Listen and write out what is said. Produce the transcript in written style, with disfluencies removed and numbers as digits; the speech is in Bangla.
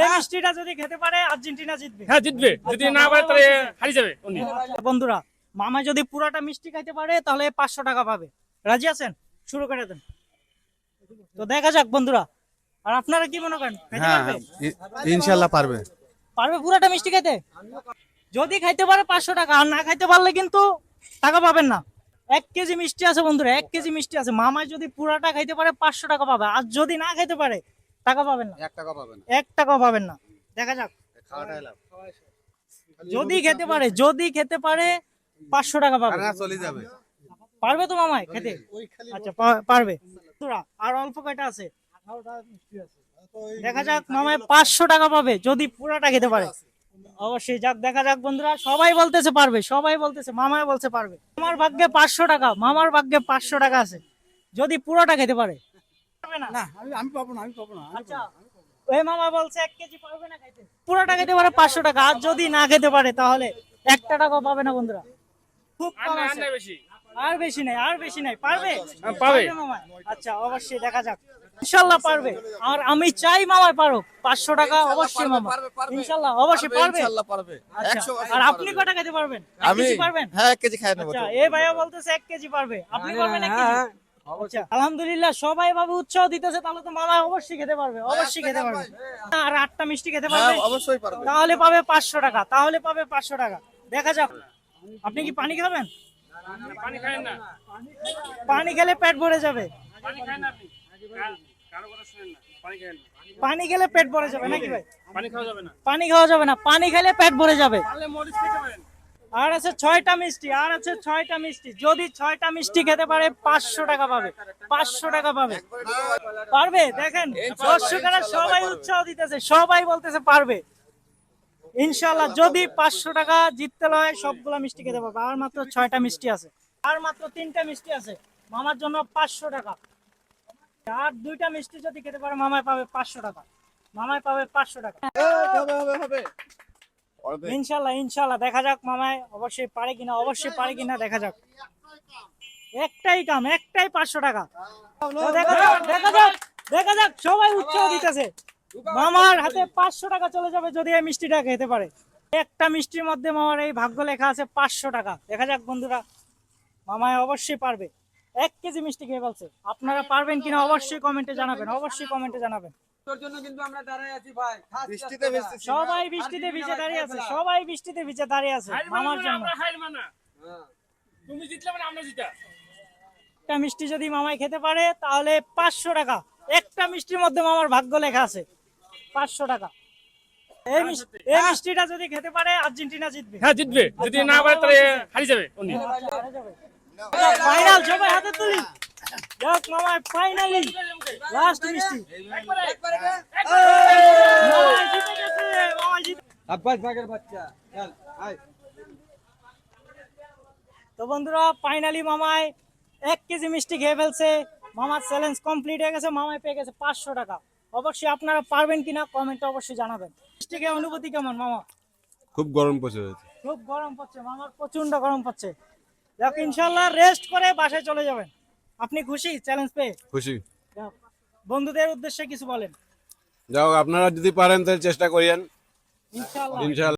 এই মিষ্টিটা যদি খেতে পারে আর্জেন্টিনা জিতবে। হ্যাঁ জিতবে, যদি না পারে তাহলে হারিয়ে যাবে উনি। বন্ধুরা, মামা যদি পুরাটা মিষ্টি খাইতে পারে তাহলে 500 টাকা পাবে। রাজি আছেন? শুরু করে দেন। তো দেখা যাক বন্ধুরা, আর আপনারা কি মনে করেন, খাইতে হ্যাঁ পারবে? ইনশাল্লাহ পারবে। পারবে পুরাটা মিষ্টি খেতে? যদি খাইতে পারে 500 টাকা, আর না খাইতে পারলে কিন্তু টাকা পাবেন না। 1 কেজি মিষ্টি আছে বন্ধুরা, 1 কেজি মিষ্টি আছে। মামাই যদি পুরাটা খাইতে পারে 500 টাকা পাবে, আর যদি না খাইতে পারে টাকা পাবেন না, 1 টাকা পাবেন। 1 টাকাও পাবেন না। দেখা যাক, যদি খেতে পারে 500 টাকা পাবে। চলে যাবে। পারবে তো মামাই খেতে? আচ্ছা পারবে। বন্ধুরা, আর অল্প কয়টা আছে, দেখা যাক মামাই 500 টাকা পাবে যদি পুরাটা খেতে পারে। অবশ্যই যাক, দেখা যাক বন্ধুরা, সবাই বলতেছে পারবে, সবাই বলতেছে, মামাই বলছে পারবে। আমার ভাগ্যে 500 টাকা, মামার ভাগ্যে 500 টাকা আছে, যদি পুরোটা খেতে পারে। পারবে না? আমি পাবো না। আচ্ছা, ওই মামা বলছে 1 কেজি পারবে না খাইতে, পুরোটা খেতে পারে 500 টাকা, আর যদি না খেতে পারে তাহলে 1 টাকাও পাবে না বন্ধুরা। খুব কম আছে, আর বেশি নাই। পারবে? পাবে মামা। আচ্ছা, অবশ্যই দেখা যাক, ইনশাআল্লাহ পারবে। আর আমি চাই মামাই পারুক, 500 টাকা অবশ্যই মামা, ইনশাআল্লাহ অবশ্যই পারবে। ইনশাল্লাহ পারবে। আচ্ছা, আর আপনি কয়টা খেতে পারবেন? 1 আমি কেজি পারবেন? হ্যাঁ 1 কেজি খাই নেব। আচ্ছা, এই ভাইয়া বলতেছে 1 কেজি পারবে, আপনি পারবেন 1 কেজি? আচ্ছা, আলহামদুলিল্লাহ, সবাই ভাবে উৎসাহ দিতেছে, তাহলে তো মামা অবশ্যই খেতে পারবে, অবশ্যই খেতে পারবে। আর 8টা মিষ্টি খেতে পারবে, অবশ্যই পারবে। তাহলে পাবে 500 টাকা, তাহলে পাবে 500 টাকা। দেখা যাক, আপনি কি পানি খাবেন? পানি খায় না, পানি খেলে পেট ভরে যাবে। পানি খায় না আপনি, কারো কথা শুনেন না, পানি খায় না। পানি খেলে পেট ভরে যাবে নাকি ভাই? পানি খাওয়া যাবে না, পানি খাওয়া যাবে না, পানি খেলে পেট ভরে যাবে। পারলে মরিচ খেতে পারেন। আর আছে 6টা মিষ্টি, যদি 6টা মিষ্টি খেতে পারে 500 টাকা পাবে, 500 টাকা পাবে। পারবে? দেখেন দর্শকেরা সবাই উৎসাহ দিতেছে, সবাই বলতেছে পারবে। ইনশাআল্লাহ যদি 500 টাকা জিততে হয় সবগুলা মিষ্টি খেতে পারবে। আর মাত্র 6টা মিষ্টি আছে, আর মাত্র 3টা মিষ্টি আছে। মামার জন্য 500 টাকা। আর 2টা মিষ্টি যদি খেতে পারে মামাই পাবে 500 টাকা, মামাই পাবে 500 টাকা। ইনশাআল্লাহ দেখা যাক মামাই অবশ্যই পারে কিনা, দেখা যাক। একটাই 500 টাকা। তো দেখা যাক সবাই উৎসাহ দিতেছে। মামার হাতে 500 টাকা চলে যাবে যদি এই মিষ্টিটা খেতে পারে। একটা মিষ্টির মধ্যে মামার এই ভাগ্য লেখা আছে 500 টাকা। দেখা যাক বন্ধুরা, মামাই অবশ্যই পারবে। 1 কেজি মিষ্টি খেয়ে ফেলছে। আপনারা পারবেন কিনা অবশ্যই কমেন্টে জানাবেন, তোর জন্য কিন্তু আমরা দাঁড়ায় আছি ভাই। সবাই বৃষ্টিতে ভিজে দাঁড়িয়ে আছে মামার জন্য। তুমি জিতলে মানে আমরা জিতা। একটা মিষ্টি যদি মামাই খেতে পারে তাহলে 500 টাকা। একটা মিষ্টির মধ্যে মামার ভাগ্য লেখা আছে 500 টাকা। এই মিষ্টিটা যদি খেতে পারে আর্জেন্টিনা জিতবে। হ্যাঁ জিতবে, যদি না পারে তাহলে হারিয়ে যাবে উনি। ফাইনাল, সবাই হাতে তুলি। যাক মামাই, ফাইনালি লাস্ট মিষ্টি। মামাই জিতে গেছে, আব্বাস ভাগের বাচ্চা চল আয়। তো বন্ধুরা, ফাইনালি মামাই 1 কেজি মিষ্টি খেয়ে ফেলছে। মামার চ্যালেঞ্জ কমপ্লিট হয়ে গেছে, মামাই পেয়ে গেছে 500 টাকা। অবশ্যই আপনারা পারবেন কিনা কমেন্টে অবশ্যই জানাবেন। মিষ্টি খেয়ে অনুভূতি কেমন মামা? খুব গরম পড়ছে। খুব গরম পড়ছে মামার, প্রচন্ড গরম পড়ছে। যাক, ইনশাআল্লাহ রেস্ট করে বাসায় চলে যাবেন। আপনি খুশি চ্যালেঞ্জ পেয়ে? খুশি। যাক, বন্ধুদের উদ্দেশ্যে কিছু বলেন। যাও, আপনারা যদি পারেন তাহলে চেষ্টা করিয়েন। ইনশাআল্লাহ। ইনশাআল্লাহ।